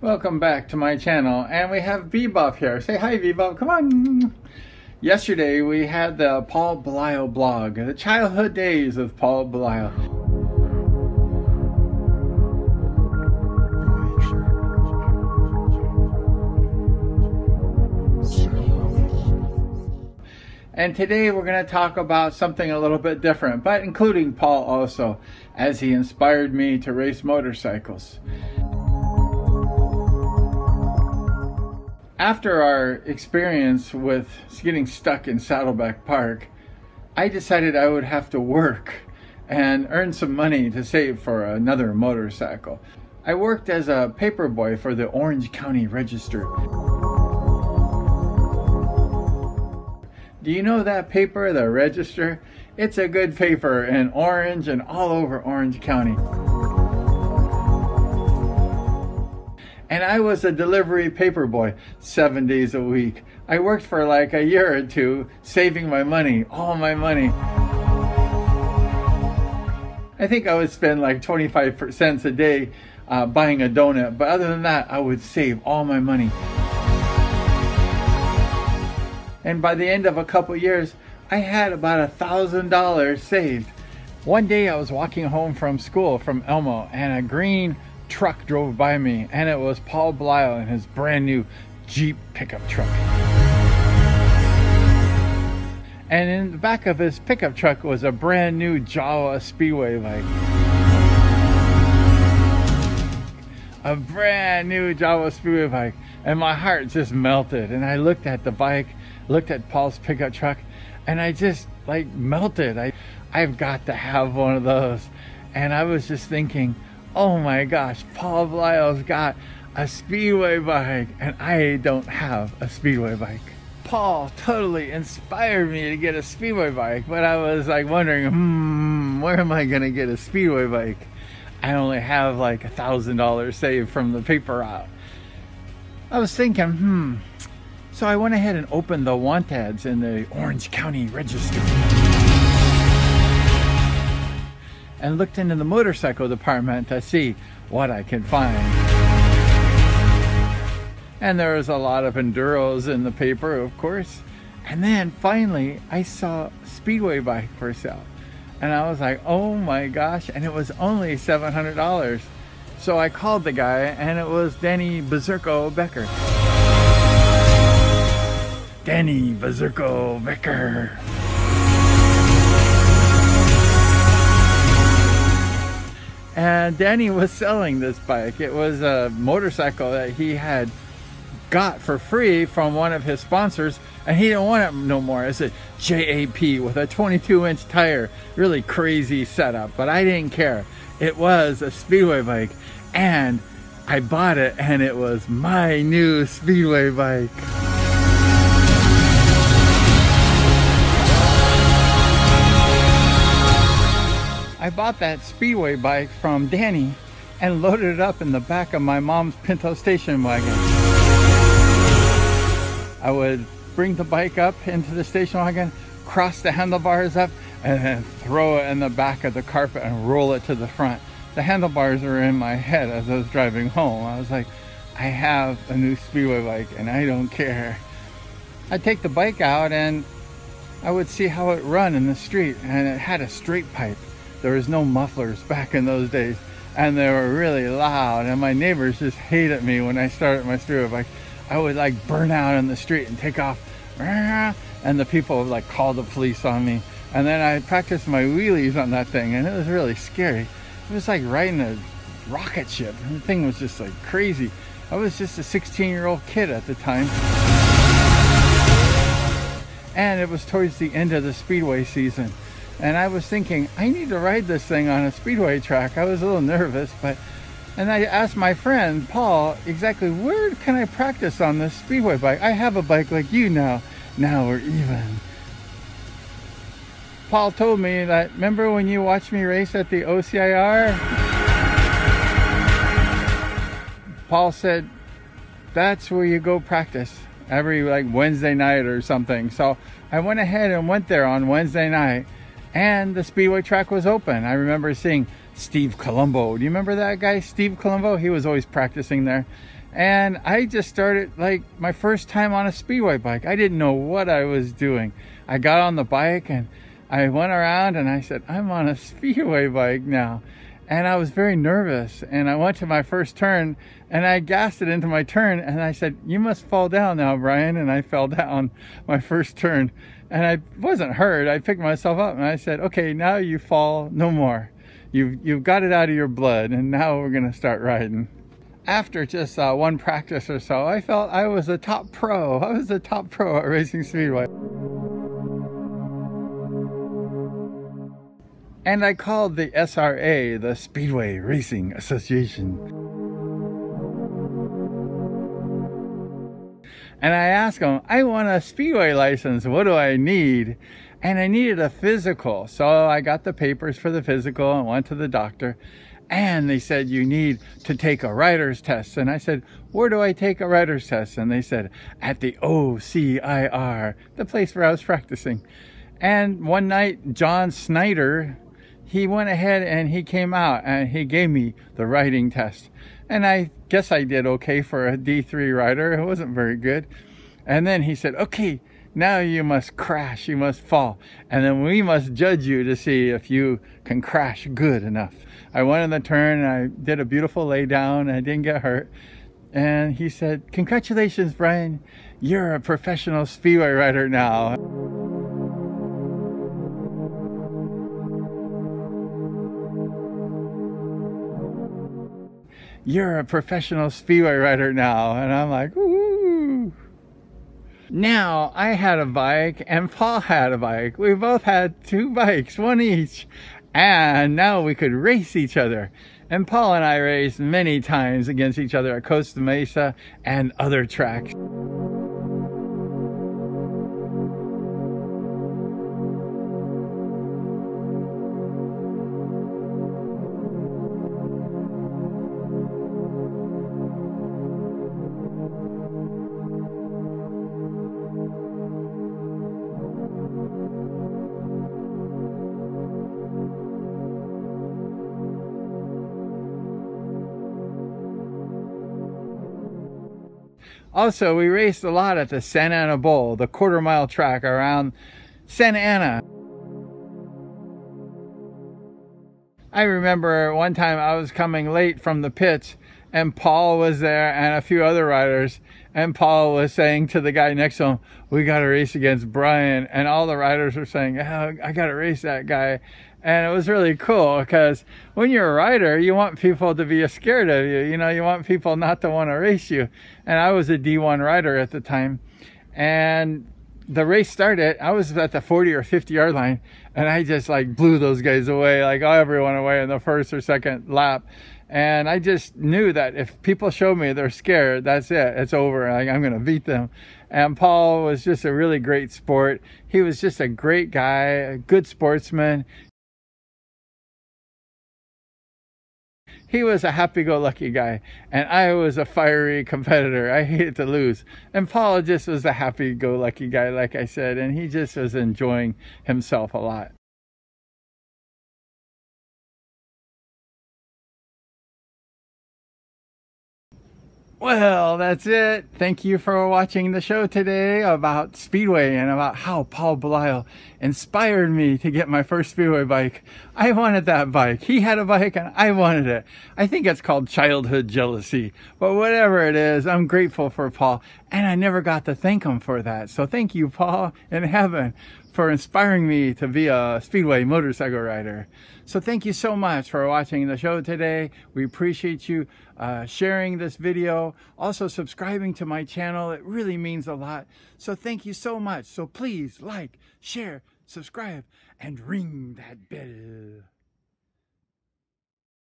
Welcome back to my channel, and we have Bebop here. Say hi, Bebop, come on. Yesterday we had the Paul Belisle blog, the childhood days of Paul Belisle. And today we're going to talk about something a little bit different, but including Paul also, as he inspired me to race motorcycles. After our experience with getting stuck in Saddleback Park, I decided I would have to work and earn some money to save for another motorcycle. I worked as a paper boy for the Orange County Register. Do you know that paper, the Register? It's a good paper in Orange and all over Orange County. And I was a delivery paper boy 7 days a week. I worked for like a year or two, saving my money, all my money. I think I would spend like 25 cents a day buying a donut, but other than that, I would save all my money. And by the end of a couple years, I had about $1,000 saved. One day I was walking home from school from Elmo, and a green truck drove by me, and it was Paul Belisle in his brand new Jeep pickup truck. And in the back of his pickup truck was a brand new Jawa Speedway bike. A brand new Jawa Speedway bike. And my heart just melted, and I looked at the bike, looked at Paul's pickup truck, and I just like melted. I've got to have one of those. And I was just thinking, oh my gosh, Paul Belisle's got a Speedway bike and I don't have a Speedway bike. Paul totally inspired me to get a Speedway bike, but I was like wondering, where am I gonna get a Speedway bike? I only have like $1,000 saved from the paper route. I was thinking, so I went ahead and opened the want ads in the Orange County Register and looked into the motorcycle department to see what I could find. And there was a lot of enduros in the paper, of course. And then finally I saw a Speedway bike for sale. And I was like, oh my gosh, and it was only $700. So I called the guy, and it was Danny Bezerko Becker. Danny Bezerko Becker. And Danny was selling this bike. It was a motorcycle that he had got for free from one of his sponsors, and he didn't want it no more. It's a JAP with a 22-inch tire. Really crazy setup, but I didn't care. It was a Speedway bike, and I bought it, and it was my new Speedway bike. I bought that Speedway bike from Danny and loaded it up in the back of my mom's Pinto station wagon. I would bring the bike up into the station wagon, cross the handlebars up, and then throw it in the back of the carpet and roll it to the front. The handlebars were in my head as I was driving home. I was like, I have a new Speedway bike and I don't care. I'd take the bike out and I would see how it run in the street, and it had a straight pipe. There was no mufflers back in those days, and they were really loud, and my neighbors just hated me when I started my Speedway bike. I would like burn out in the street and take off, and the people would like call the police on me. And then I practiced my wheelies on that thing, and it was really scary. It was like riding a rocket ship. The thing was just like crazy. I was just a 16-year-old kid at the time. And it was towards the end of the Speedway season. And I was thinking, I need to ride this thing on a Speedway track. I was a little nervous, and I asked my friend, Paul, exactly where can I practice on this Speedway bike? I have a bike like you now. Now we're even. Paul told me that, remember when you watched me race at the OCIR? Paul said, that's where you go practice every like Wednesday night or something. So I went ahead and went there on Wednesday night, and the Speedway track was open. I remember seeing Steve Colombo. Do you remember that guy, Steve Colombo? He was always practicing there. And I just started, like, my first time on a Speedway bike. I didn't know what I was doing. I got on the bike and I went around and I said, I'm on a Speedway bike now. And I was very nervous, and I went to my first turn and I gassed it into my turn, and I said, you must fall down now, Brian. And I fell down my first turn and I wasn't hurt. I picked myself up and I said, okay, now you fall no more. You've got it out of your blood, and now we're gonna start riding. After just one practice or so, I felt I was a top pro. I was a top pro at racing Speedway. And I called the SRA, the Speedway Racing Association. And I asked them, I want a Speedway license, what do I need? And I needed a physical. So I got the papers for the physical and went to the doctor. And they said, you need to take a rider's test. And I said, where do I take a rider's test? And they said, at the OCIR, the place where I was practicing. And one night, John Snyder, he went ahead and he came out and he gave me the riding test. And I guess I did okay for a D3 rider. It wasn't very good. And then he said, okay, now you must crash, you must fall. And then we must judge you to see if you can crash good enough. I went in the turn and I did a beautiful lay down and I didn't get hurt. And he said, congratulations, Brian. You're a professional Speedway rider now. You're a professional Speedway rider now. And I'm like, woo. Now, I had a bike and Paul had a bike. We both had two bikes, one each. And now we could race each other. And Paul and I raced many times against each other at Costa Mesa and other tracks. Also, we raced a lot at the Santa Ana Bowl, the quarter-mile track around Santa Ana. I remember one time I was coming late from the pits and Paul was there and a few other riders, and Paul was saying to the guy next to him, we got to race against Brian, and all the riders were saying, oh, I got to race that guy. And it was really cool because when you're a rider, you want people to be scared of you. You know, you want people not to want to race you. And I was a D1 rider at the time. And the race started, I was at the 40 or 50 yard line. And I just like blew those guys away, like everyone away in the first or second lap. And I just knew that if people show me they're scared, that's it. It's over. Like, I'm going to beat them. And Paul was just a really great sport. He was just a great guy, a good sportsman. He was a happy-go-lucky guy, and I was a fiery competitor. I hated to lose. And Paul just was a happy-go-lucky guy, like I said, and he just was enjoying himself a lot. Well, that's it. Thank you for watching the show today about Speedway and about how Paul Belisle inspired me to get my first Speedway bike. I wanted that bike. He had a bike and I wanted it. I think it's called childhood jealousy, but whatever it is, I'm grateful for Paul, and I never got to thank him for that. So thank you, Paul in heaven, for inspiring me to be a Speedway motorcycle rider. So thank you so much for watching the show today. We appreciate you sharing this video, also subscribing to my channel. It really means a lot. So thank you so much. So please like, share, subscribe, and ring that bell.